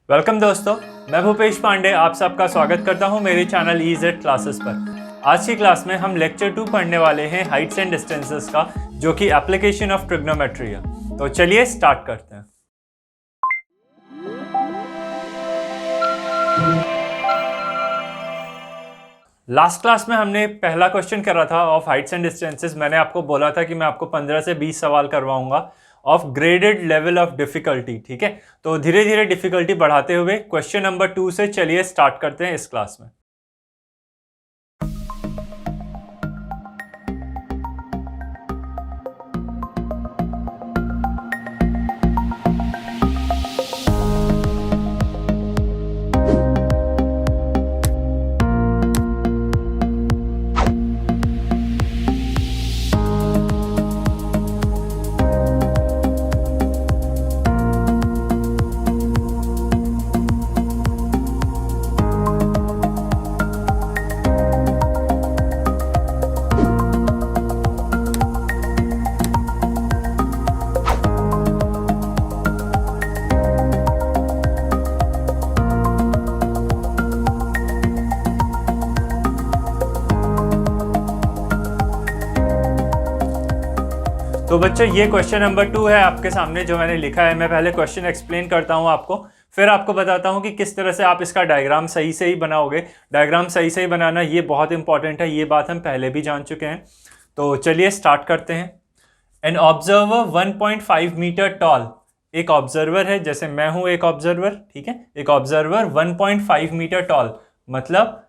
Welcome दोस्तों, मैं भूपेश पांडे आप सबका स्वागत करता हूं मेरे चैनल EZ क्लासेस पर। आज की क्लास में हम लेक्चर 2 पढ़ने वाले हैं हाइट्स एंड डिस्टेंसेस का, जो कि एप्लीकेशन ऑफ ट्रिग्नोमेट्री है। तो चलिए स्टार्ट करते हैं। लास्ट क्लास में हमने पहला क्वेश्चन करा था ऑफ हाइट्स एंड डिस्टेंसेस। मैंने आपको बोला था कि मैं आपको 15 से 20 सवाल करवाऊंगा of graded level of difficulty. ठीक है, तो धीरे धीरे डिफिकल्टी बढ़ाते हुए क्वेश्चन नंबर 2 से चलिए स्टार्ट करते हैं इस क्लास में। तो बच्चों, ये क्वेश्चन नंबर 2 है आपके सामने जो मैंने लिखा है। मैं पहले क्वेश्चन एक्सप्लेन करता हूं आपको, फिर आपको बताता हूं कि किस तरह से आप इसका डायग्राम सही से ही बनाओगे। डायग्राम सही से ही बनाना ये बहुत इंपॉर्टेंट है, ये बात हम पहले भी जान चुके हैं। तो चलिए स्टार्ट करते हैं। एन ऑब्जर्वर 1.5 मीटर टॉल, एक ऑब्जर्वर है, जैसे मैं हूं एक ऑब्जर्वर। ठीक है, एक ऑब्जर्वर 1.5 मीटर टॉल मतलब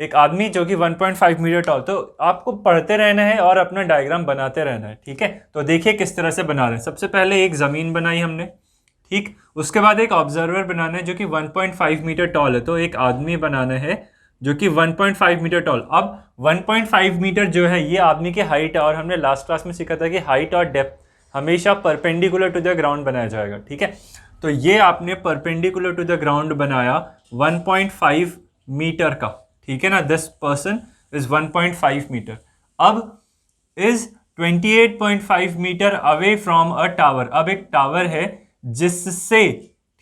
एक आदमी जो कि 1.5 मीटर टॉल। तो आपको पढ़ते रहना है और अपना डायग्राम बनाते रहना है। ठीक है, तो देखिए किस तरह से बना रहे हैं। सबसे पहले एक ज़मीन बनाई हमने, ठीक। उसके बाद एक ऑब्जर्वर बनाना है जो कि 1.5 मीटर टॉल है। तो एक आदमी बनाना है जो कि 1.5 मीटर टॉल। अब 1.5 मीटर जो है ये आदमी की हाइट है, और हमने लास्ट क्लास में सीखा था कि हाइट और डेप्थ हमेशा परपेंडिकुलर टू द ग्राउंड बनाया जाएगा। ठीक है, तो ये आपने परपेंडिकुलर टू द ग्राउंड बनाया 1.5 मीटर का। ठीक है ना, दिस पर्सन इज 1.5 मीटर। अब is 28.5 metre away from a tower. अब एक टावर है जिससे,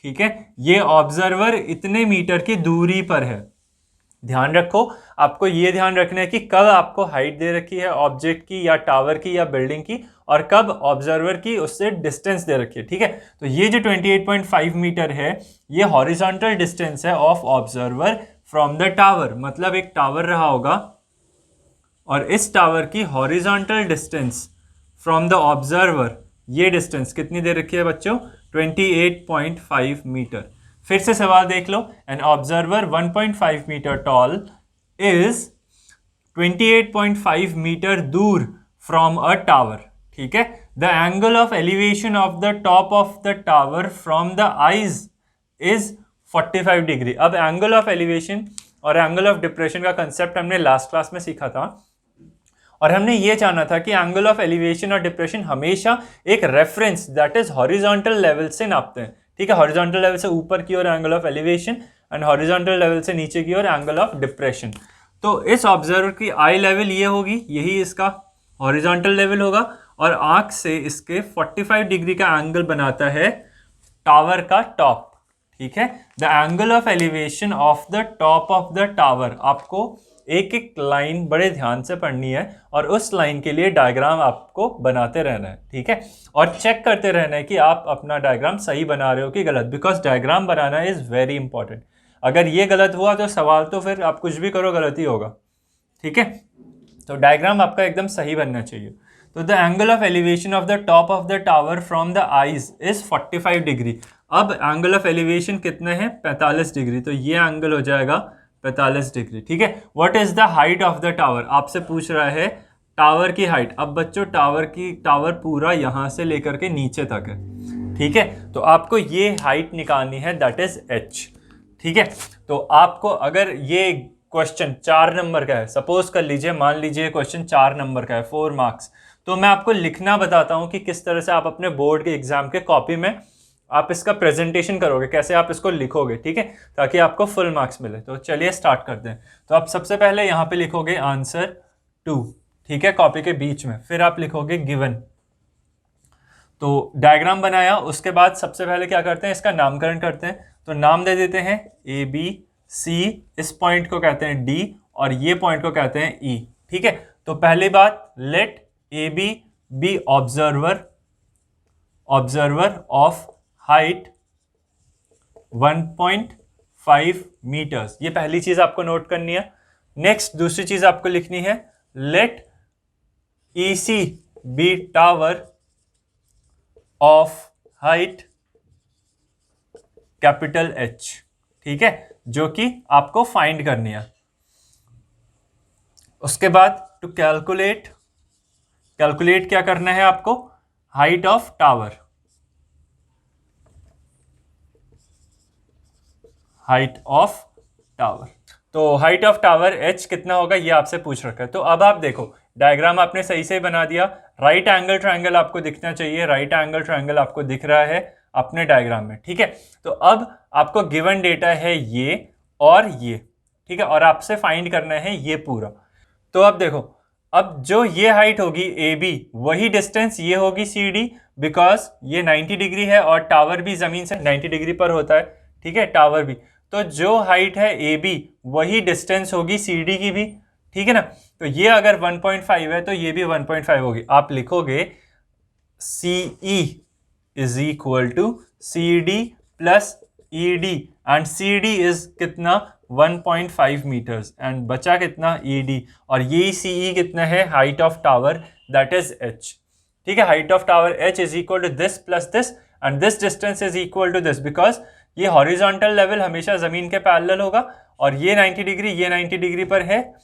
ठीक है, ये ऑब्जर्वर इतने मीटर की दूरी पर है। ध्यान रखो, आपको ये ध्यान रखना है कि कब आपको हाइट दे रखी है ऑब्जेक्ट की या टावर की या बिल्डिंग की, और कब ऑब्जर्वर की उससे डिस्टेंस दे रखी है। ठीक है, तो ये जो 28.5 मीटर है ये हॉरिजॉन्टल डिस्टेंस है of observer from the tower. मतलब एक टावर रहा होगा और इस टावर की horizontal distance from the observer, ये डिस्टेंस कितनी दे रखी है बच्चों? 28.5 मीटर। फिर से सवाल देख लो। An observer 1.5 metre tall is 28.5 metre दूर फ्रॉम अ टावर। ठीक है, the angle of elevation of the top of the tower from the eyes is 45 degree. अब एंगल ऑफ एलिवेशन और एंगल ऑफ डिप्रेशन का कंसेप्ट हमने last class में सीखा था, और हमने ये जाना था कि एंगल ऑफ एलिवेशन और डिप्रेशन हमेशा एक reference that is horizontal level से नापते हैं। ठीक है, हॉरिजॉन्टल लेवल से ऊपर की ओर angle of elevation and horizontal level से नीचे की ओर एंगल ऑफ डिप्रेशन। तो इस ऑब्जर्वर की आई लेवल ये होगी, यही इसका हॉरिजॉन्टल लेवल होगा, और आंख से इसके 45 डिग्री का एंगल बनाता है टावर का टॉप। ठीक है, the angle of elevation of the top of the tower. आपको एक एक लाइन बड़े ध्यान से पढ़नी है, और उस लाइन के लिए डायग्राम आपको बनाते रहना है। ठीक है, और चेक करते रहना है कि आप अपना डायग्राम सही बना रहे हो कि गलत, because diagram banana is very important. अगर ये गलत हुआ तो सवाल तो फिर आप कुछ भी करो गलत ही होगा। ठीक है, तो डायग्राम आपका एकदम सही बनना चाहिए। तो the angle of elevation of the top of the tower from the eyes is 45 degree. अब एंगल ऑफ एलिवेशन कितने हैं? 45 डिग्री। तो ये एंगल हो जाएगा 45 डिग्री। ठीक है, what is the height of the tower? आपसे पूछ रहा है टावर की हाइट। अब बच्चों टावर पूरा यहां से लेकर के नीचे तक है। ठीक है, तो आपको ये हाइट निकालनी है, दैट इज h। ठीक है, तो आपको अगर ये क्वेश्चन 4 नंबर का है, सपोज कर लीजिए, मान लीजिए क्वेश्चन 4 नंबर का है, 4 मार्क्स, तो मैं आपको लिखना बताता हूं कि किस तरह से आप अपने बोर्ड के एग्जाम के कॉपी में आप इसका प्रेजेंटेशन करोगे, कैसे आप इसको लिखोगे। ठीक है, ताकि आपको फुल मार्क्स मिले। तो चलिए स्टार्ट करते हैं। तो आप सबसे पहले यहाँ पे लिखोगे आंसर 2। ठीक है, कॉपी के बीच में। फिर आप लिखोगे गिवन। तो डायग्राम बनाया, उसके बाद सबसे पहले क्या करते हैं, इसका नामकरण करते हैं। तो नाम दे देते हैं ए बी सी, इस पॉइंट को कहते हैं डी और ये पॉइंट को कहते हैं ई। ठीक है, तो पहली बात, let A B observer of height 1.5 metres, ये पहली चीज आपको नोट करनी है। नेक्स्ट दूसरी चीज आपको लिखनी है, let EC be tower of height capital H. ठीक है, जो कि आपको फाइंड करनी है। उसके बाद टू कैलकुलेट क्या करना है आपको, हाइट ऑफ टावर, तो हाइट ऑफ टावर h कितना होगा ये आपसे पूछ रखा है। तो अब आप देखो, डायग्राम आपने सही से बना दिया, राइट एंगल ट्रायंगल आपको दिखना चाहिए, राइट एंगल ट्रायंगल आपको दिख रहा है अपने डायग्राम में। ठीक है, तो अब आपको गिवन डेटा है ये और ये। ठीक है, और आपसे फाइंड करना है ये पूरा। तो अब देखो, अब जो ये हाइट होगी ए बी, वही डिस्टेंस ये होगी सी डी, बिकॉज ये 90 डिग्री है और टावर भी जमीन से 90 डिग्री पर होता है। ठीक है, टावर भी, तो जो हाइट है ए बी वही डिस्टेंस होगी सी डी की भी। ठीक है ना, तो ये अगर 1.5 है तो ये भी 1.5 होगी। आप लिखोगे C E is equal to C D plus E D, and C D is कितना 1.5 मीटर्स, एंड बचा कितना ई डी, और ये सी ई कितना है, height of tower, that is H. ठीक है, height of tower H is equal to this plus this, and this distance is equal to this, because ये हॉरिजॉन्टल लेवल हमेशा जमीन के पैरेलल होगा और ये 90 डिग्री, ये 90 डिग्री पर है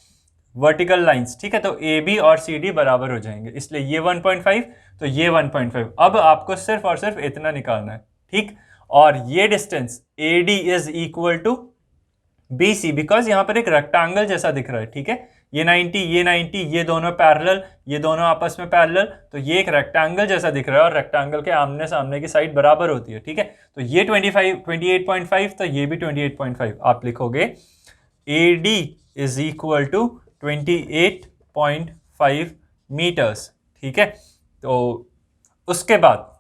वर्टिकल लाइंस। ठीक है, तो ए बी और सी डी बराबर हो जाएंगे, इसलिए ये 1.5 तो ये 1.5। अब आपको सिर्फ और सिर्फ इतना निकालना है। ठीक, और ये distance A D is equal to B C, because यहाँ पर एक रेक्टेंगल जैसा दिख रहा है। ठीक है, ये 90, ये दोनों पैरेलल, ये दोनों आपस में पैरेलल, तो ये एक रेक्टेंगल जैसा दिख रहा है, और रेक्टेंगल के आमने सामने की साइड बराबर होती है। ठीक है, तो ये 28.5 तो ये भी 28.5। आप लिखोगे A D is equal to 28.5 metres. ठीक है, तो उसके बाद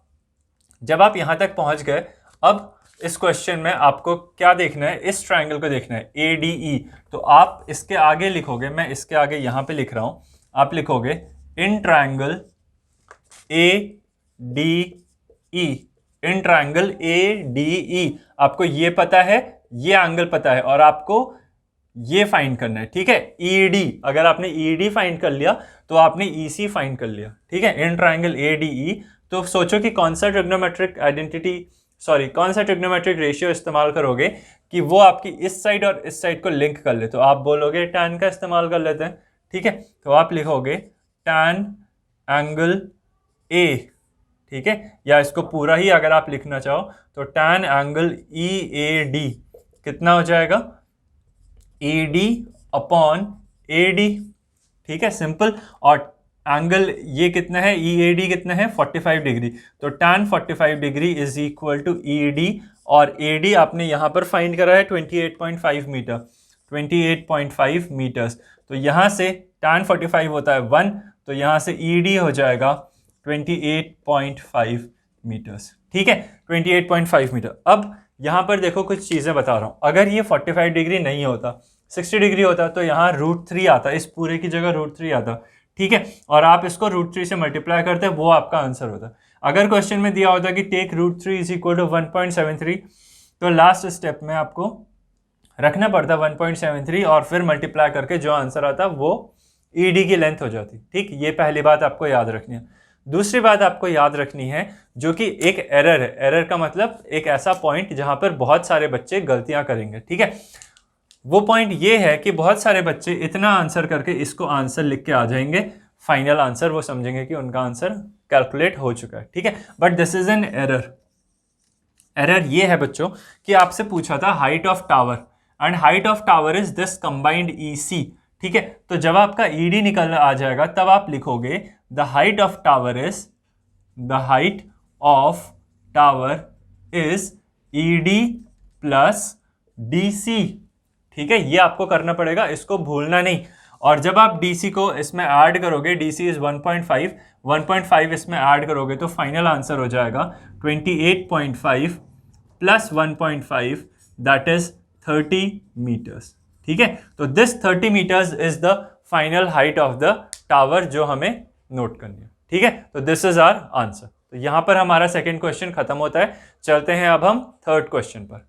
जब आप यहां तक पहुंच गए, अब इस क्वेश्चन में आपको क्या देखना है, इस ट्रायंगल को देखना है ए डी ई। तो आप इसके आगे लिखोगे, मैं इसके आगे यहां पे लिख रहा हूं, आप लिखोगे इन triangle A D E, in triangle A D E. आपको ये पता है, ये एंगल पता है, और आपको ये फाइंड करना है। ठीक है, ई डी, अगर आपने ई डी फाइंड कर लिया तो आपने ई सी फाइंड कर लिया। ठीक है, इन ट्रायंगल ए डी ई। तो सोचो कि कौन सा ट्रिग्नोमेट्रिक कौन सा ट्रिग्नोमेट्रिक रेशियो इस्तेमाल करोगे कि वो आपकी इस साइड और इस साइड को लिंक कर ले। तो आप बोलोगे टैन का इस्तेमाल कर लेते हैं। ठीक है, तो आप लिखोगे टैन एंगल ए। ठीक है, या इसको पूरा ही अगर आप लिखना चाहो तो tan angle E A D कितना हो जाएगा, A D upon A D. ठीक है, सिंपल। और एंगल ये कितना है, ई ए डी कितना है, 45 डिग्री। तो tan 45 degree is equal to E D, और ए डी आपने यहाँ पर फाइंड करा है 28.5 मीटर, 28.5 मीटर्स। तो यहाँ से tan 45 होता है 1, तो यहाँ से ई डी हो जाएगा 28.5 मीटर्स। ठीक है, 28.5 मीटर। अब यहाँ पर देखो कुछ चीज़ें बता रहा हूँ। अगर ये 45 डिग्री नहीं होता, 60 डिग्री होता, तो यहाँ √3 आता, इस पूरे की जगह √3 आता। ठीक है, और आप इसको √3 से मल्टीप्लाई करते हैं, वो आपका आंसर होता है। अगर क्वेश्चन में दिया होता कि टेक √3 इज इक्वल टू 1.73, तो लास्ट स्टेप में आपको रखना पड़ता 1.73 और फिर मल्टीप्लाई करके जो आंसर आता वो ई डी की लेंथ हो जाती। ठीक, ये पहली बात आपको याद रखनी है। दूसरी बात आपको याद रखनी है, जो कि एक एरर है। एरर का मतलब एक ऐसा पॉइंट जहां पर बहुत सारे बच्चे गलतियां करेंगे। ठीक है, वो पॉइंट ये है कि बहुत सारे बच्चे इतना आंसर करके इसको आंसर लिख के आ जाएंगे, फाइनल आंसर वो समझेंगे कि उनका आंसर कैलकुलेट हो चुका है। ठीक है, but this is an error. Error ये है बच्चों कि आपसे पूछा था height of tower, and height of tower is this combined E C. ठीक है, तो जब आपका ई डी निकल आ जाएगा तब आप लिखोगे the height of tower is E D plus D C. ठीक है, ये आपको करना पड़ेगा, इसको भूलना नहीं। और जब आप DC को इसमें ऐड करोगे, DC इज 1.5 इसमें ऐड करोगे तो फाइनल आंसर हो जाएगा 28.5 प्लस 1.5 दैट इज 30 मीटर्स। ठीक है, तो this 30 metres is the final height of the tower जो हमें नोट करनी है। ठीक है, तो दिस इज आवर आंसर। तो यहां पर हमारा सेकंड क्वेश्चन खत्म होता है। चलते हैं अब हम थर्ड क्वेश्चन पर।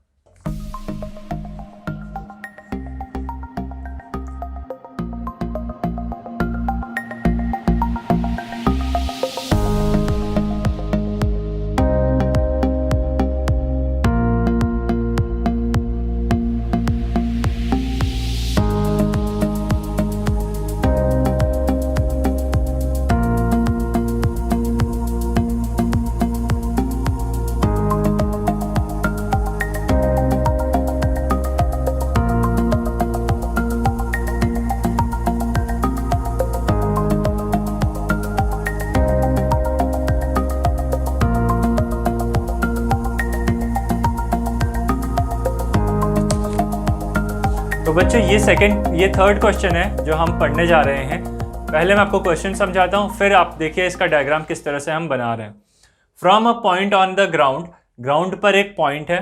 तो बच्चों ये थर्ड क्वेश्चन है जो हम पढ़ने जा रहे हैं। पहले मैं आपको क्वेश्चन समझाता हूँ, फिर आप देखिए इसका डायग्राम किस तरह से हम बना रहे हैं। From a point on the ground, ground पर एक पॉइंट है,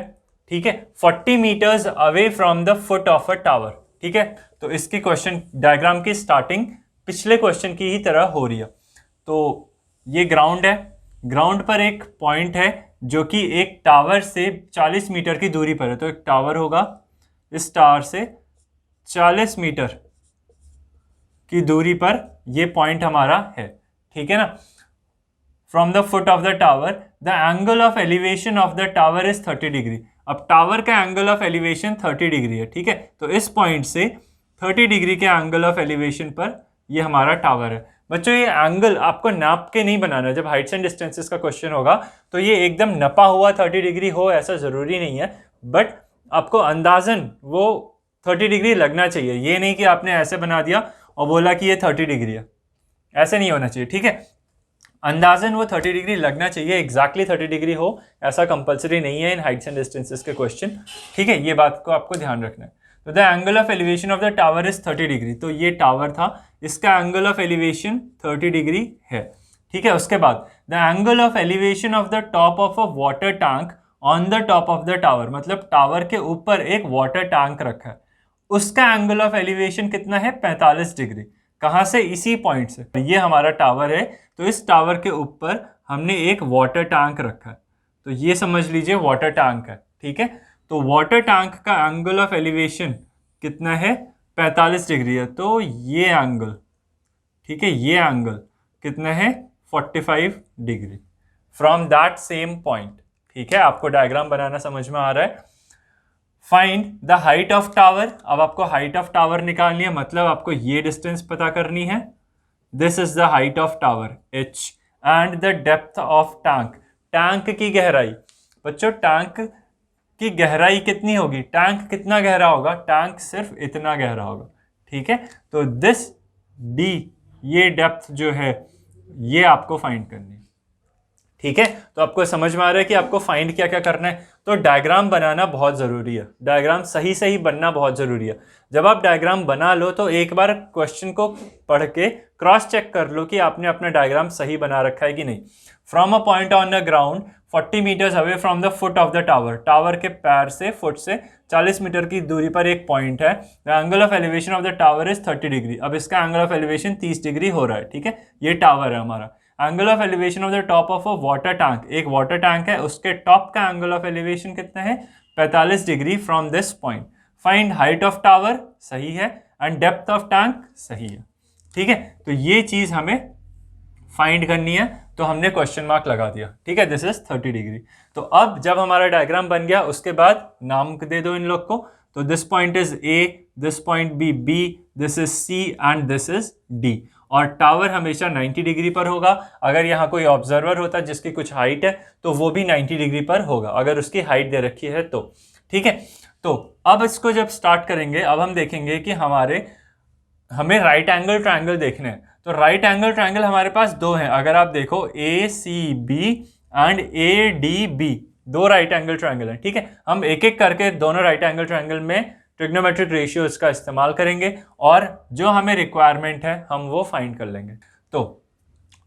ठीक है, 40 metres away from the foot of a tower. ठीक है, तो इसकी क्वेश्चन डायग्राम की स्टार्टिंग पिछले क्वेश्चन की ही तरह हो रही है। तो ये ग्राउंड है, ग्राउंड पर एक पॉइंट है जो कि एक टावर से 40 मीटर की दूरी पर है। तो एक टावर होगा, इस टावर से 40 मीटर की दूरी पर ये पॉइंट हमारा है। ठीक है ना। From the foot of the tower the angle of elevation of the tower is 30 degree. अब टावर का एंगल ऑफ एलिवेशन 30 डिग्री है। ठीक है, तो इस पॉइंट से 30 डिग्री के एंगल ऑफ एलिवेशन पर ये हमारा टावर है। बच्चों ये एंगल आपको नाप के नहीं बनाना है। जब हाइट्स एंड डिस्टेंसेस का क्वेश्चन होगा तो ये एकदम नपा हुआ 30 डिग्री हो ऐसा जरूरी नहीं है, बट आपको अंदाजन वो 30 डिग्री लगना चाहिए। ये नहीं कि आपने ऐसे बना दिया और बोला कि ये 30 डिग्री है, ऐसे नहीं होना चाहिए। ठीक है, अंदाजन वो 30 डिग्री लगना चाहिए, एग्जैक्टली 30 डिग्री हो ऐसा कंपलसरी नहीं है इन हाइट्स एंड डिस्टेंसेस के क्वेश्चन। ठीक है, ये बात को आपको ध्यान रखना है। तो the angle of elevation of the tower is 30 degree. तो ये टावर था, इसका एंगल ऑफ एलिवेशन 30 डिग्री है। ठीक है, उसके बाद the angle of elevation of the top of a water tank on the top of the tower, मतलब टावर के ऊपर एक वाटर टैंक रखा है, उसका एंगल ऑफ एलिवेशन कितना है? 45 डिग्री। कहां से? इसी पॉइंट से। ये हमारा टावर है, तो इस टावर के ऊपर हमने एक वाटर टैंक रखा है, तो ये समझ लीजिए वाटर टैंक है। ठीक है, तो वाटर टैंक का एंगल ऑफ एलिवेशन कितना है? 45 डिग्री है। तो ये एंगल, ठीक है, ये एंगल कितना है? 45 degree from that same point. ठीक है, आपको डायग्राम बनाना समझ में आ रहा है। Find the height of tower. अब आपको हाइट ऑफ टावर निकालनी है, मतलब आपको ये डिस्टेंस पता करनी है। This is the height of tower h and the depth of tank. Tank की गहराई, बच्चों टैंक की गहराई कितनी होगी? टैंक कितना गहरा होगा? टैंक सिर्फ इतना गहरा होगा। ठीक है, तो दिस d, ये डेप्थ जो है ये आपको फाइंड करनी है। ठीक है, तो आपको समझ में आ रहा है कि आपको फाइंड क्या क्या करना है। तो डायग्राम बनाना बहुत ज़रूरी है, डायग्राम सही सही बनना बहुत ज़रूरी है। जब आप डायग्राम बना लो तो एक बार क्वेश्चन को पढ़ के क्रॉस चेक कर लो कि आपने अपना डायग्राम सही बना रखा है कि नहीं। From a point on the ground 40 metres away from the foot of the tower, tower के पैर से, फुट से 40 मीटर की दूरी पर एक पॉइंट है। The angle of elevation of the tower is 30 degree. अब इसका एंगल ऑफ एलिवेशन 30 डिग्री हो रहा है। ठीक है, ये टावर है हमारा। Angle of elevation of the top of a water tank, एक वाटर टैंक है, उसके टॉप का एंगल ऑफ एलिवेशन कितना है? 45 degree from this point. Find height of tower, सही है, एंड डेप्थ ऑफ टैंक, सही है। ठीक है, तो ये चीज हमें फाइंड करनी है, तो हमने क्वेश्चन मार्क लगा दिया। ठीक है, दिस इज 30 डिग्री। तो अब जब हमारा डायग्राम बन गया उसके बाद नाम दे दो इन लोग को। तो this point is A, this point B, this is C and this is D। और टावर हमेशा 90 डिग्री पर होगा। अगर यहाँ कोई ऑब्जर्वर होता जिसकी कुछ हाइट है तो वो भी 90 डिग्री पर होगा, अगर उसकी हाइट दे रखी है तो। ठीक है, तो अब इसको जब स्टार्ट करेंगे, अब हम देखेंगे कि हमें राइट एंगल ट्रायंगल देखने हैं। तो राइट एंगल ट्रायंगल हमारे पास दो हैं। अगर आप देखो ACB एंड ADB, दो राइट एंगल ट्रायंगल हैं। ठीक है, हम एक एक करके दोनों राइट एंगल ट्रायंगल में ट्रिग्नोमेट्रिक रेशियोज का इस्तेमाल करेंगे और जो हमें रिक्वायरमेंट है हम वो फाइंड कर लेंगे। तो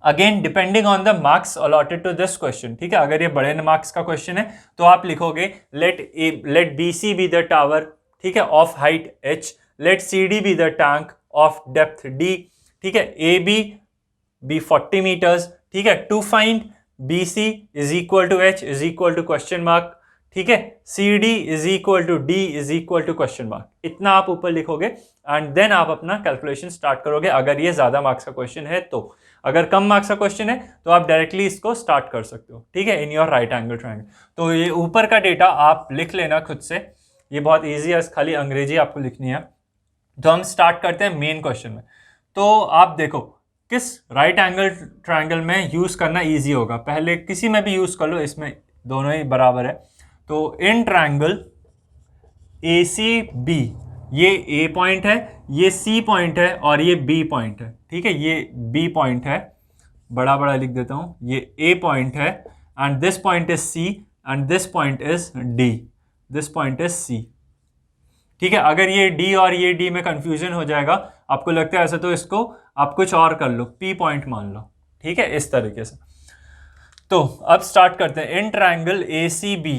again depending on the marks allotted to this question, ठीक है। अगर ये बड़े मार्क्स का क्वेश्चन है तो आप लिखोगे let B C be the tower, ठीक है, of height h, let C D be the tank of depth d, ठीक है, ए बी 40 मीटर्स, ठीक है, to find B C is equal to h is equal to question mark, ठीक है, C D is equal to D is equal to question mark. इतना आप ऊपर लिखोगे एंड देन आप अपना कैलकुलेशन स्टार्ट करोगे अगर ये ज्यादा मार्क्स का क्वेश्चन है तो। अगर कम मार्क्स का क्वेश्चन है तो आप डायरेक्टली इसको स्टार्ट कर सकते हो, ठीक है, in your right angle triangle. तो ये ऊपर का डेटा आप लिख लेना खुद से, ये बहुत ईजी है, खाली अंग्रेजी आपको लिखनी है। तो हम स्टार्ट करते हैं मेन क्वेश्चन में। तो आप देखो किस राइट एंगल ट्रायंगल में यूज करना ईजी होगा, पहले किसी में भी यूज कर लो, इसमें दोनों ही बराबर है। तो in triangle A C B, ये ए पॉइंट है, ये सी पॉइंट है और ये बी पॉइंट है, ठीक है, ये बी पॉइंट है, बड़ा बड़ा लिख देता हूं, ये ए पॉइंट है and this point is C and this point is D, this point is C, ठीक है। अगर ये डी और ये डी में कंफ्यूजन हो जाएगा, आपको लगता है ऐसा, तो इसको आप कुछ और कर लो, पी पॉइंट मान लो, ठीक है, इस तरीके से। तो अब स्टार्ट करते हैं। In triangle A C B,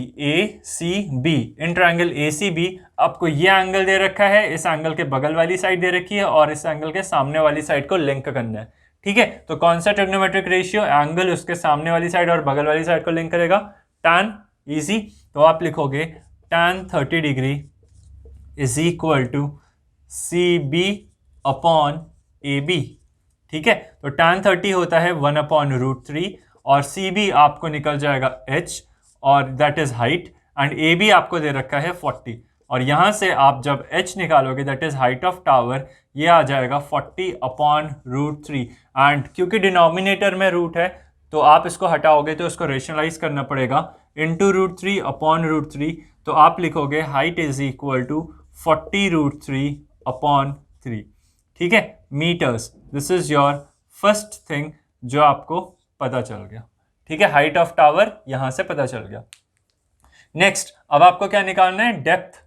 in triangle A C B आपको ये एंगल दे रखा है, इस एंगल के बगल वाली साइड दे रखी है और इस एंगल के सामने वाली साइड को लिंक करना है, ठीक है। तो कौन सा ट्रिग्नोमेट्रिक रेशियो एंगल उसके सामने वाली साइड और बगल वाली साइड को लिंक करेगा? tan, easy. तो आप लिखोगे tan 30 degree is equal to C B upon A B, ठीक है। तो tan 30 होता है 1/√3 और सी बी आपको निकल जाएगा h और that is height and A B आपको दे रखा है 40 और यहां से आप जब h निकालोगे that is height of tower, ये आ जाएगा 40/√3 एंड क्योंकि डिनोमिनेटर में रूट है तो आप इसको हटाओगे तो इसको रेशनलाइज करना पड़ेगा इंटू √3/√3। तो आप लिखोगे हाइट इज इक्वल टू 40√3/3, ठीक है, metres. This is your first thing जो आपको पता चल गया, ठीक है, हाइट ऑफ टावर यहां से पता चल गया। नेक्स्ट अब आपको क्या निकालना है? Depth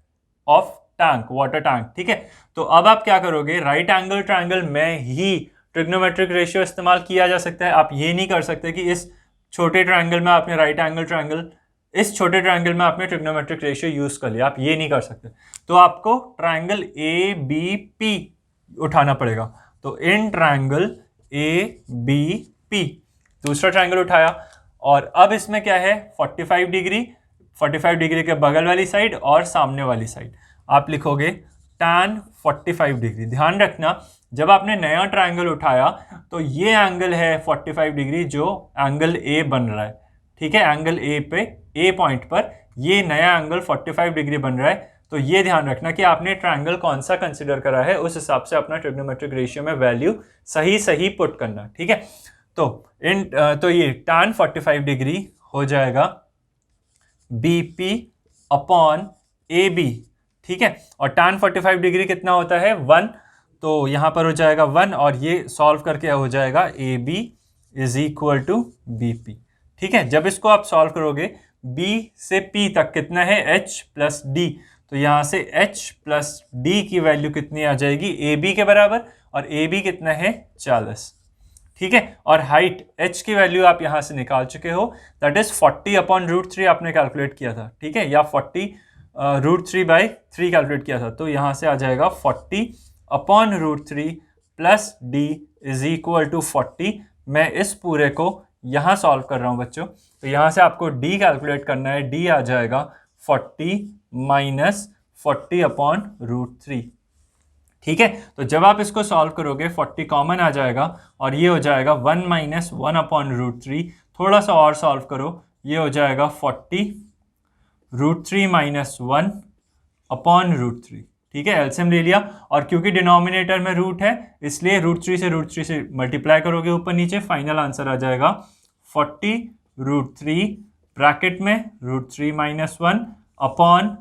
of tank, water tank, ठीक है। तो अब आप क्या करोगे? राइट एंगल ट्रायंगल में ही ट्रिग्नोमेट्रिक रेशियो इस्तेमाल किया जा सकता है। आप ये नहीं कर सकते कि इस छोटे ट्रायंगल में आपने राइट एंगल ट्रायंगल, इस छोटे ट्रायंगल में आपने ट्रिग्नोमेट्रिक रेशियो यूज कर लिया, आप ये नहीं कर सकते। तो आपको ट्रायंगल ए बी पी उठाना पड़ेगा। तो in triangle A B P दूसरा ट्रायंगल उठाया और अब इसमें क्या है? 45 डिग्री, 45 डिग्री के बगल वाली साइड और सामने वाली साइड। आप लिखोगे tan 45 डिग्री। ध्यान रखना जब आपने नया ट्रायंगल उठाया तो ये एंगल है 45 डिग्री जो एंगल ए बन रहा है, ठीक है, एंगल ए पे, ए पॉइंट पर ये नया एंगल 45 डिग्री बन रहा है। तो ये ध्यान रखना कि आपने ट्रायंगल कौन सा कंसिडर करा है, उस हिसाब से अपना ट्रिग्नोमेट्रिक रेशियो में वैल्यू सही पुट करना, ठीक है। तो ये tan 45 डिग्री हो जाएगा BP अपॉन AB, ठीक है। और tan 45 डिग्री कितना होता है? 1, तो यहां पर हो जाएगा 1 और ये सॉल्व करके हो जाएगा AB is equal to BP, ठीक है। जब इसको आप सॉल्व करोगे B से P तक कितना है? H प्लस D, तो यहां से H प्लस D की वैल्यू कितनी आ जाएगी? AB के बराबर, और AB कितना है? 40, ठीक है। और हाइट h की वैल्यू आप यहां से निकाल चुके हो, दैट इज 40/√3 आपने कैलकुलेट किया था, ठीक है, या 40√3/3 कैलकुलेट किया था। तो यहां से आ जाएगा 40/√3 plus d is equal to 40। मैं इस पूरे को यहां सॉल्व कर रहा हूं बच्चों, तो यहां से आपको d कैलकुलेट करना है। d आ जाएगा 40 माइनस 40/√3, ठीक है। तो जब आप इसको सॉल्व करोगे 40 कॉमन आ जाएगा और ये हो जाएगा 1 माइनस 1/√3। थोड़ा सा और सॉल्व करो, ये हो जाएगा 40√3 माइनस 1/√3, ठीक है। एलसीएम ले लिया और क्योंकि डिनोमिनेटर में रूट है इसलिए √3 से मल्टीप्लाई करोगे ऊपर नीचे, फाइनल आंसर आ जाएगा 40√3 ब्रैकेट में √3 माइनस 1/3,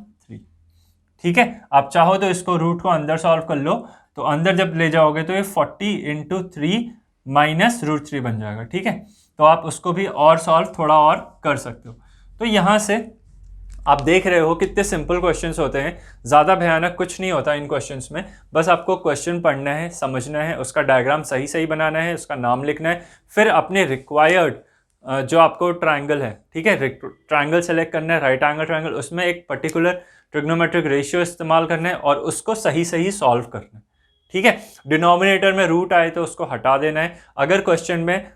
ठीक है। आप चाहो तो इसको रूट को अंदर सॉल्व कर लो, तो अंदर जब ले जाओगे तो ये 40 × 3 माइनस √3 बन जाएगा, ठीक है। तो आप उसको भी और सॉल्व थोड़ा और कर सकते हो। तो यहाँ से आप देख रहे हो कितने सिंपल क्वेश्चंस होते हैं, ज़्यादा भयानक कुछ नहीं होता इन क्वेश्चंस में। बस आपको क्वेश्चन पढ़ना है, समझना है, उसका डायग्राम सही सही बनाना है, उसका नाम लिखना है, फिर अपने रिक्वायर्ड जो आपको ट्रायंगल है, ठीक है, ट्रायंगल सेलेक्ट करना है, राइट एंगल ट्रायंगल, उसमें एक पर्टिकुलर ट्रिग्नोमेट्रिक रेशियो इस्तेमाल करना है और उसको सही सही सॉल्व करना है, ठीक है। डिनोमिनेटर में रूट आए तो उसको हटा देना है। अगर क्वेश्चन में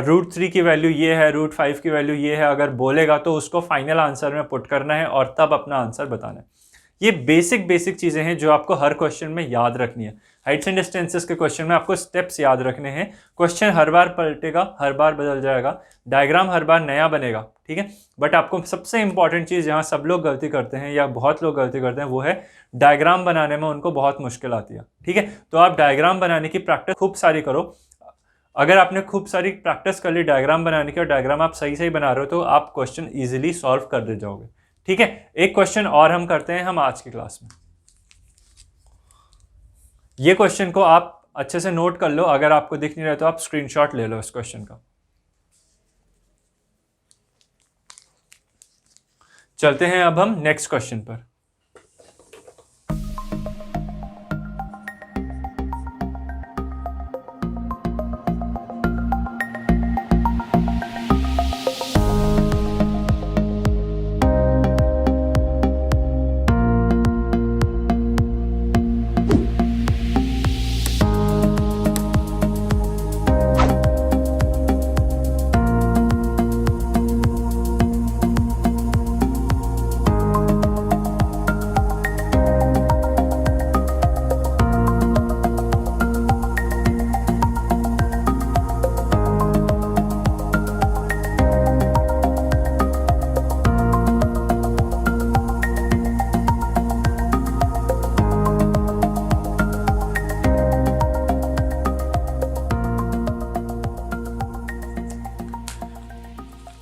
√3 की वैल्यू ये है, √5 की वैल्यू ये है, अगर बोलेगा तो उसको फाइनल आंसर में पुट करना है और तब अपना आंसर बताना है। ये बेसिक चीज़ें हैं जो आपको हर क्वेश्चन में याद रखनी है। हाइट्स एंड डिस्टेंसेस के क्वेश्चन में आपको स्टेप्स याद रखने हैं। क्वेश्चन हर बार पलटेगा, हर बार बदल जाएगा, डायग्राम हर बार नया बनेगा, ठीक है। बट आपको सबसे इंपॉर्टेंट चीज़ जहाँ सब लोग गलती करते हैं या बहुत लोग गलती करते हैं वो है डायग्राम बनाने में उनको बहुत मुश्किल आती है, ठीक है। तो आप डायग्राम बनाने की प्रैक्टिस खूब सारी करो। अगर आपने खूब सारी प्रैक्टिस कर ली डायग्राम बनाने की और डायग्राम आप सही सही बना रहे हो तो आप क्वेश्चन इजीली सॉल्व कर दे जाओगे, ठीक है। एक क्वेश्चन और हम करते हैं हम आज की क्लास में। ये क्वेश्चन को आप अच्छे से नोट कर लो, अगर आपको दिख नहीं रहा तो आप स्क्रीनशॉट ले लो इस क्वेश्चन का। चलते हैं अब हम नेक्स्ट क्वेश्चन पर।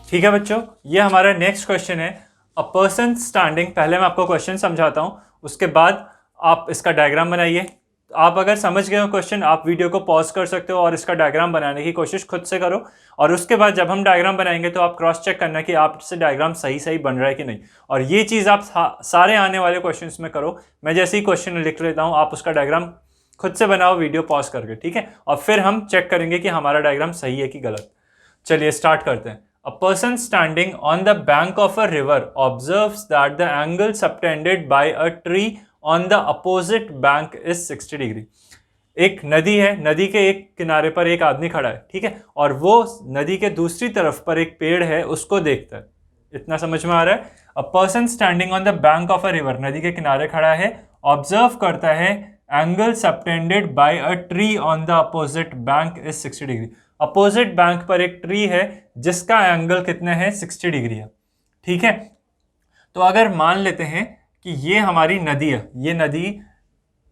ठीक है बच्चों, ये हमारा नेक्स्ट क्वेश्चन है। अ पर्सन स्टैंडिंग, पहले मैं आपको क्वेश्चन समझाता हूं, उसके बाद आप इसका डायग्राम बनाइए। आप अगर समझ गए हो क्वेश्चन, आप वीडियो को पॉज कर सकते हो और इसका डायग्राम बनाने की कोशिश खुद से करो। और उसके बाद जब हम डायग्राम बनाएंगे तो आप क्रॉस चेक करना कि आपसे डायग्राम सही सही बन रहा है कि नहीं। और ये चीज़ आप सारे आने वाले क्वेश्चन में करो। मैं जैसे ही क्वेश्चन लिख लेता हूँ आप उसका डायग्राम खुद से बनाओ वीडियो पॉज करके, ठीक है। और फिर हम चेक करेंगे कि हमारा डायग्राम सही है कि गलत। चलिए स्टार्ट करते हैं। A person standing on the bank of a river observes that the angle subtended by a tree on the opposite bank is 60 degree. एक नदी है, नदी के एक किनारे पर एक आदमी खड़ा है, ठीक है, और वो नदी के दूसरी तरफ पर एक पेड़ है उसको देखता है। इतना समझ में आ रहा है? A person standing on the bank of a river, नदी के किनारे खड़ा है, ऑब्जर्व करता है angle subtended bye a tree on the opposite bank is 60 degree. Opposite bank पर एक ट्री है जिसका एंगल कितना है, 60 डिग्री है, ठीक है। तो अगर मान लेते हैं कि ये हमारी नदी है, ये नदी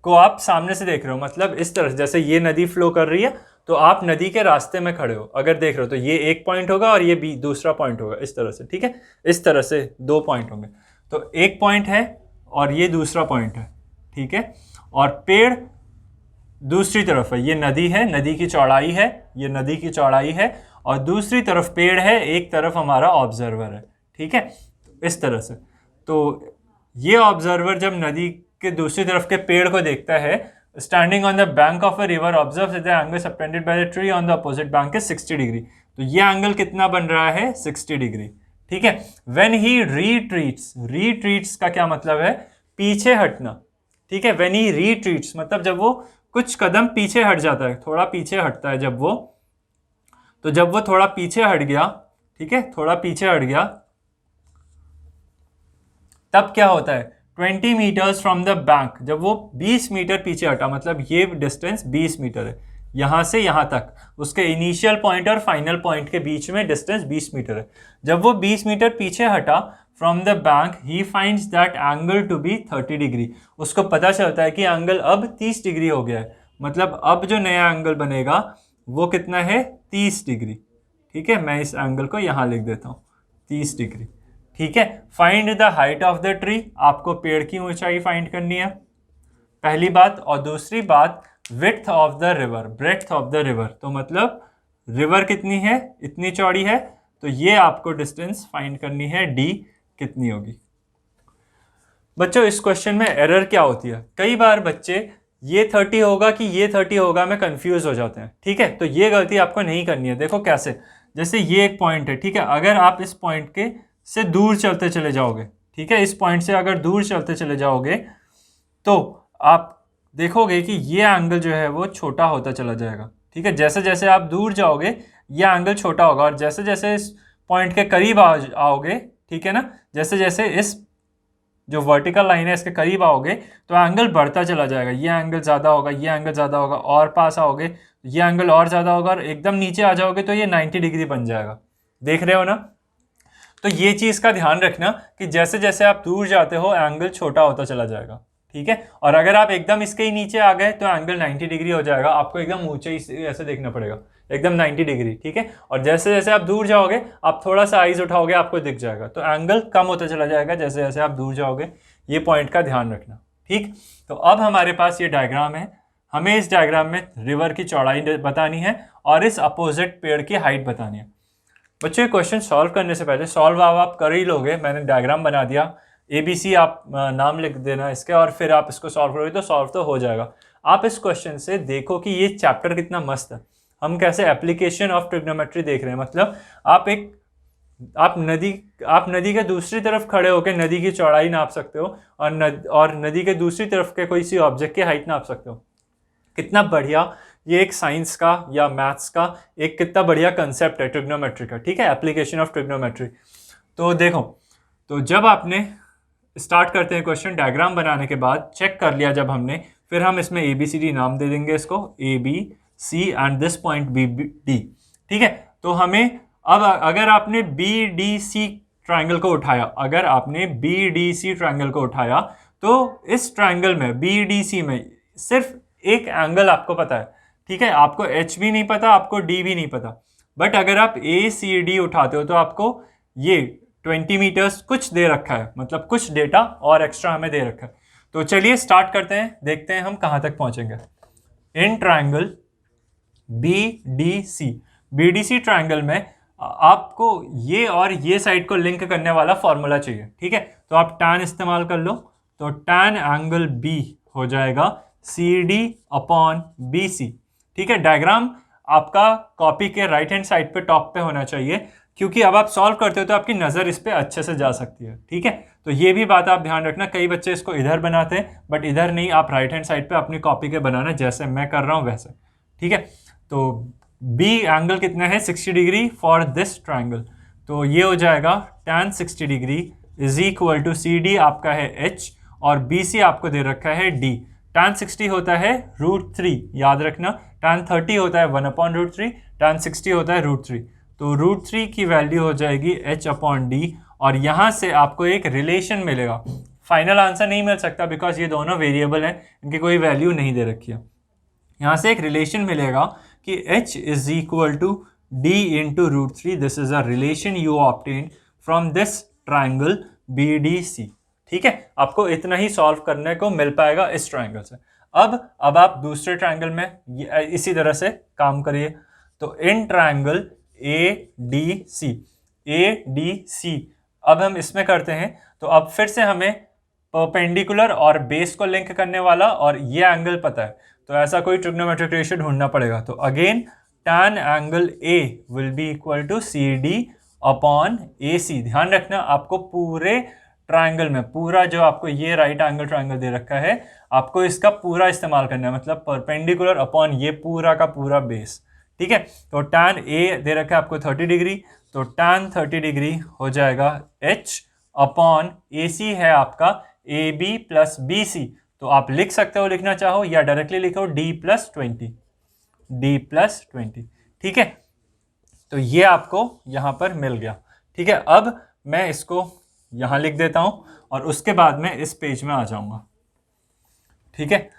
को आप सामने से देख रहे हो, मतलब इस तरह जैसे ये नदी फ्लो कर रही है तो आप नदी के रास्ते में खड़े हो, अगर देख रहे हो तो ये एक पॉइंट होगा और ये भी दूसरा पॉइंट होगा, इस तरह से, ठीक है। इस तरह से दो पॉइंट होंगे, तो एक पॉइंट है और ये दूसरा पॉइंट है, ठीक है। और पेड़ दूसरी तरफ है, ये नदी है, नदी की चौड़ाई है, ये नदी की चौड़ाई है और दूसरी तरफ पेड़ है, एक तरफ हमारा ऑब्जर्वर है, ठीक है, इस तरह से। तो ये ऑब्जर्वर जब नदी के दूसरी तरफ के पेड़ को देखता है, standing on the bank of a river observe the angle subtended by the tree on the opposite bank is 60 degree. तो ये एंगल कितना बन रहा है, 60 डिग्री, ठीक है। व्हेन ही रीट्रीट्स, रीट्रीट्स का क्या मतलब है, पीछे हटना, ठीक है। व्हेन ही रीट्रीट्स मतलब जब वो कुछ कदम पीछे हट जाता है, थोड़ा पीछे हटता है जब वो, तो जब वो थोड़ा पीछे हट गया, ठीक है, थोड़ा पीछे हट गया, तब क्या होता है, 20 मीटर्स फ्रॉम द बैंक, जब वो 20 मीटर पीछे हटा, मतलब ये डिस्टेंस 20 मीटर है, यहां से यहां तक, उसके इनिशियल पॉइंट और फाइनल पॉइंट के बीच में डिस्टेंस 20 मीटर है। जब वो 20 मीटर पीछे हटा from the bank, he finds that angle to be 30 degree. उसको पता चलता है कि एंगल अब 30 डिग्री हो गया है, मतलब अब जो नया एंगल बनेगा वो कितना है, 30 डिग्री, ठीक है। मैं इस एंगल को यहाँ लिख देता हूँ, 30 डिग्री, ठीक है। Find the height of the tree, आपको पेड़ की ऊंचाई फाइंड करनी है, पहली बात। और दूसरी बात, width of the river, breadth of the river, तो मतलब रिवर कितनी है, इतनी चौड़ी है, तो ये आपको डिस्टेंस फाइंड करनी है, डी कितनी होगी, बच्चों इस क्वेश्चन में एरर क्या होती है, कई बार बच्चे ये 30 होगा कि ये 30 होगा में कंफ्यूज हो जाते हैं, ठीक है। तो ये गलती आपको नहीं करनी है। देखो कैसे, जैसे ये एक पॉइंट है, ठीक है, अगर आप इस पॉइंट के से दूर चलते चले जाओगे, ठीक है, इस पॉइंट से अगर दूर चलते चले जाओगे तो आप देखोगे कि ये एंगल जो है वो छोटा होता चला जाएगा, ठीक है। जैसे जैसे आप दूर जाओगे ये एंगल छोटा होगा, और जैसे जैसे इस पॉइंट के करीब आओगे, ठीक है ना, जैसे जैसे इस जो वर्टिकल लाइन है इसके करीब आओगे तो एंगल बढ़ता चला जाएगा, ये एंगल ज़्यादा होगा, ये एंगल ज़्यादा होगा, और पास आओगे ये एंगल और ज़्यादा होगा, और एकदम नीचे आ जाओगे तो ये 90 डिग्री बन जाएगा। देख रहे हो ना। तो ये चीज़ का ध्यान रखना कि जैसे जैसे आप दूर जाते हो एंगल छोटा होता चला जाएगा, ठीक है। और अगर आप एकदम इसके ही नीचे आ गए तो एंगल 90 डिग्री हो जाएगा, आपको एकदम ऊंचे ऐसे देखना पड़ेगा, एकदम 90 डिग्री, ठीक है। और जैसे जैसे आप दूर जाओगे आप थोड़ा सा आइज उठाओगे आपको दिख जाएगा, तो एंगल कम होता चला जाएगा जैसे जैसे आप दूर जाओगे। ये पॉइंट का ध्यान रखना, ठीक। तो अब हमारे पास ये डायग्राम है, हमें इस डायग्राम में रिवर की चौड़ाई बतानी है और इस अपोजिट पेड़ की हाइट बतानी है। बच्चों ये क्वेश्चन सॉल्व करने से पहले, सॉल्व आप कर ही लोगे, मैंने डायग्राम बना दिया, ABC आप नाम लिख देना इसके, और फिर आप इसको सॉल्व करोगे तो सॉल्व तो हो जाएगा। आप इस क्वेश्चन से देखो कि ये चैप्टर कितना मस्त है, हम कैसे एप्लीकेशन ऑफ ट्रिग्नोमेट्री देख रहे हैं। मतलब आप नदी के दूसरी तरफ खड़े होकर नदी की चौड़ाई नाप सकते हो, और नदी के दूसरी तरफ के कोई सी ऑब्जेक्ट की हाइट नाप सकते हो। कितना बढ़िया ये एक साइंस का या मैथ्स का एक कितना बढ़िया कंसेप्ट है ट्रिग्नोमेट्री का, ठीक है, एप्लीकेशन ऑफ ट्रिग्नोमेट्री। तो देखो, तो जब आपने स्टार्ट करते हैं क्वेश्चन, डायग्राम बनाने के बाद चेक कर लिया जब हमने, फिर हम इसमें ABCD नाम दे देंगे इसको, ABC and this point BD, ठीक है। तो हमें अब अगर आपने BDC ट्राइंगल को उठाया, अगर आपने BDC ट्राइंगल को उठाया तो इस ट्राइंगल में BDC में सिर्फ एक एंगल आपको पता है, ठीक है, आपको H भी नहीं पता, आपको D भी नहीं पता। बट अगर आप ACD उठाते हो तो आपको ये 20 मीटर्स कुछ दे रखा है, मतलब कुछ डेटा और एक्स्ट्रा हमें दे रखा है। तो चलिए स्टार्ट करते हैं, देखते हैं हम कहां तक पहुंचेंगे। इन ट्राइंगल BDC ट्राइंगल में आपको ये और ये साइड को लिंक करने वाला फॉर्मूला चाहिए, ठीक है। तो आप tan इस्तेमाल कर लो, तो tan एंगल B हो जाएगा CD अपॉन BC, ठीक है। डायग्राम आपका कॉपी के राइट हैंड साइड पे टॉप पे होना चाहिए, क्योंकि अब आप सॉल्व करते हो तो आपकी नज़र इस पे अच्छे से जा सकती है, ठीक है। तो ये भी बात आप ध्यान रखना, कई बच्चे इसको इधर बनाते हैं बट इधर नहीं, आप राइट हैंड साइड पे अपनी कॉपी के बनाना जैसे मैं कर रहा हूँ वैसे, ठीक है। तो B एंगल कितना है 60 डिग्री फॉर दिस ट्राइंगल, तो ये हो जाएगा tan 60 degree is equal to CD आपका है H और BC आपको दे रखा है D। tan 60 होता है √3, याद रखना, tan 30 होता है 1/√3, tan 60 होता है √3, तो √3 की वैल्यू हो जाएगी H अपॉन D, और यहाँ से आपको एक रिलेशन मिलेगा। फाइनल आंसर नहीं मिल सकता बिकॉज ये दोनों वेरिएबल हैं, इनकी कोई वैल्यू नहीं दे रखी है। यहाँ से एक रिलेशन मिलेगा कि H is equal to D into √3, this is a relation you obtain from this triangle BDC, ठीक है। आपको इतना ही सॉल्व करने को मिल पाएगा इस ट्राइंगल से। अब आप दूसरे ट्राइंगल में इसी तरह से काम करिए। तो इन ट्राइंगल ADC अब हम इसमें करते हैं, तो अब फिर से हमें परपेंडिकुलर और बेस को लिंक करने वाला और ये एंगल पता है, तो ऐसा कोई ट्रिग्नोमेट्रिक रेशियो ढूंढना पड़ेगा। तो again tan angle A will be equal to CD upon AC। ध्यान रखना, आपको पूरे ट्राइंगल में पूरा जो आपको ये राइट एंगल ट्राइंगल दे रखा है, आपको इसका पूरा इस्तेमाल करना है, मतलब परपेंडिकुलर अपॉन ये पूरा का पूरा बेस, ठीक है। तो tan A दे रखा है आपको 30 डिग्री, तो tan 30 डिग्री हो जाएगा H अपॉन AC है आपका AB प्लस BC। तो आप लिख सकते हो, लिखना चाहो या डायरेक्टली लिखो D+20, ठीक है। तो ये आपको यहाँ पर मिल गया, ठीक है। अब मैं इसको यहाँ लिख देता हूँ और उसके बाद में इस पेज में आ जाऊँगा, ठीक है।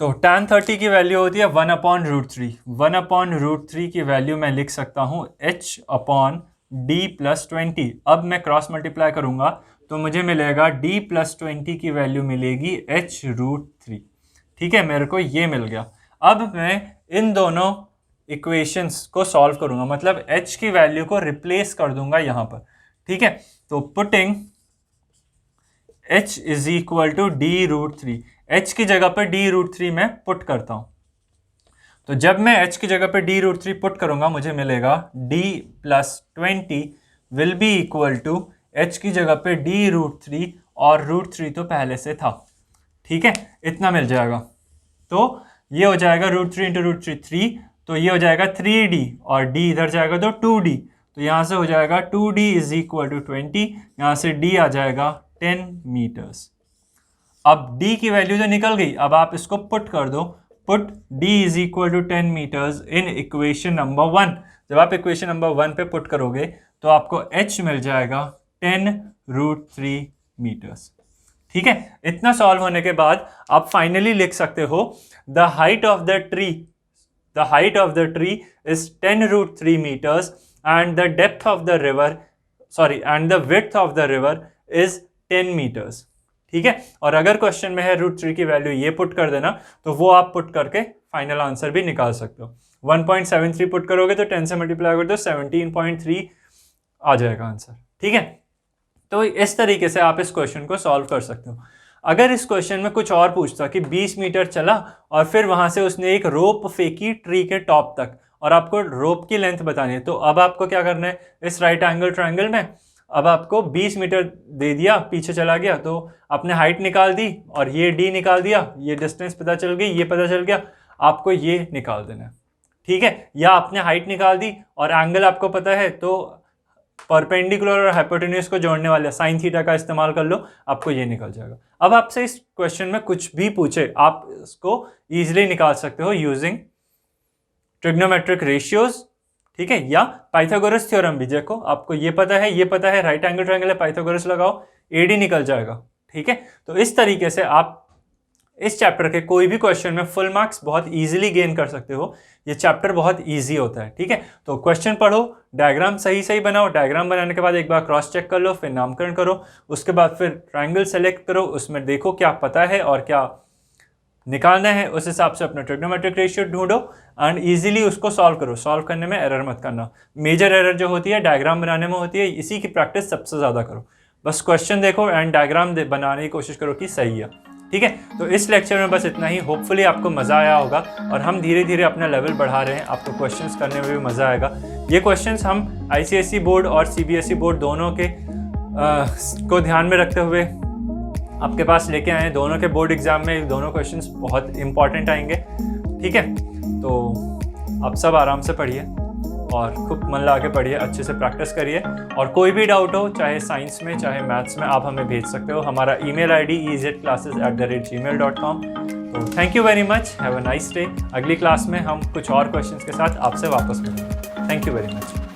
तो tan 30 की वैल्यू होती है 1/√3, 1/√3 की वैल्यू मैं लिख सकता हूँ H अपॉन D+20। अब मैं क्रॉस मल्टीप्लाई करूँगा तो मुझे मिलेगा D+20 की वैल्यू मिलेगी H√3, ठीक है। मेरे को ये मिल गया। अब मैं इन दोनों इक्वेशंस को सॉल्व करूँगा, मतलब H की वैल्यू को रिप्लेस कर दूंगा यहाँ पर, ठीक है। तो putting h is equal to d√3। h की जगह पर d√3 मैं पुट करता हूं। तो जब मैं h की जगह पर d√3 पुट करूंगा मुझे मिलेगा d + 20 will be equal to h की जगह पे d√3 और √3 तो पहले से था, ठीक है, इतना मिल जाएगा। तो ये हो जाएगा √3 × √3 3, तो ये हो जाएगा 3d और d इधर जाएगा तो 2d, तो यहाँ से हो जाएगा 2d इज इक्वल टू 20, यहाँ से d आ जाएगा 10 मीटर्स। अब d की वैल्यू तो निकल गई, अब आप इसको पुट कर दो, put d is equal to 10 metres in equation number 1। जब आप इक्वेशन नंबर 1 पे पुट करोगे तो आपको h मिल जाएगा 10√3 मीटर्स, ठीक है। इतना सॉल्व होने के बाद आप फाइनली लिख सकते हो the height of the tree is 10√3 metres and the depth of the river and the width of the river is 10 metres, ठीक है। और अगर क्वेश्चन में है √3 की वैल्यू ये पुट कर देना, तो वो आप पुट करके फाइनल आंसर भी निकाल सकते हो। 1.73 पुट करोगे तो 10 से मल्टीप्लाई कर दो 17.3 आ जाएगा आंसर, ठीक है। तो इस तरीके से आप इस क्वेश्चन को सॉल्व कर सकते हो। अगर इस क्वेश्चन में कुछ और पूछता कि 20 मीटर चला और फिर वहां से उसने एक रोप फेंकी ट्री के टॉप तक और आपको रोप की लेंथ बतानी है, तो अब आपको क्या करना है, इस राइट एंगल ट्रायंगल में अब आपको 20 मीटर दे दिया, पीछे चला गया तो आपने हाइट निकाल दी और ये डी निकाल दिया, ये डिस्टेंस पता चल गई, ये पता चल गया, आपको ये निकाल देना है, ठीक है। या आपने हाइट निकाल दी और एंगल आपको पता है तो परपेंडिकुलर और हाइपोटेन्यूज को जोड़ने वाले साइन थीटा का इस्तेमाल कर लो, आपको ये निकल जाएगा। अब आपसे इस क्वेश्चन में कुछ भी पूछे आप इसको इजीली निकाल सकते हो यूजिंग ट्रिग्नोमेट्रिक रेशियोज, ठीक है, या पाइथागोरस थ्योरम भी। देखो आपको ये पता है राइट एंगल ट्रायंगल है, पाइथागोरस लगाओ, एडी निकल जाएगा, ठीक है। तो इस तरीके से आप इस चैप्टर के कोई भी क्वेश्चन में फुल मार्क्स बहुत इजीली गेन कर सकते हो। ये चैप्टर बहुत इजी होता है, ठीक है। तो क्वेश्चन पढ़ो, डायग्राम सही बनाओ, डायग्राम बनाने के बाद एक बार क्रॉस चेक कर लो, फिर नामकरण करो, उसके बाद फिर ट्रायंगल सेलेक्ट करो, उसमें देखो क्या पता है और क्या निकालना है, उस हिसाब से अपना ट्रिग्नोमेट्रिक रेशियो ढूंढो एंड इजीली उसको सॉल्व करो। सॉल्व करने में एरर मत करना, मेजर एरर जो होती है डायग्राम बनाने में होती है, इसी की प्रैक्टिस सबसे ज़्यादा करो। बस क्वेश्चन देखो एंड डायग्राम बनाने की कोशिश करो कि सही है, ठीक है। तो इस लेक्चर में बस इतना ही। होपफुली आपको मज़ा आया होगा और हम धीरे धीरे अपना लेवल बढ़ा रहे हैं, आपको क्वेश्चंस करने में भी मज़ा आएगा। ये क्वेश्चंस हम ICSE बोर्ड और CBSE बोर्ड दोनों के को ध्यान में रखते हुए आपके पास लेके आए हैं। दोनों के बोर्ड एग्जाम में दोनों क्वेश्चंस बहुत इंपॉर्टेंट आएंगे, ठीक है। तो आप सब आराम से पढ़िए और खूब मन लगा के पढ़िए, अच्छे से प्रैक्टिस करिए, और कोई भी डाउट हो चाहे साइंस में चाहे मैथ्स में आप हमें भेज सकते हो। हमारा ईमेल ID ezclasses@gmail.com। तो thank you very much, have a nice day. अगली क्लास में हम कुछ और क्वेश्चंस के साथ आपसे वापस मिलेंगे। Thank you very much.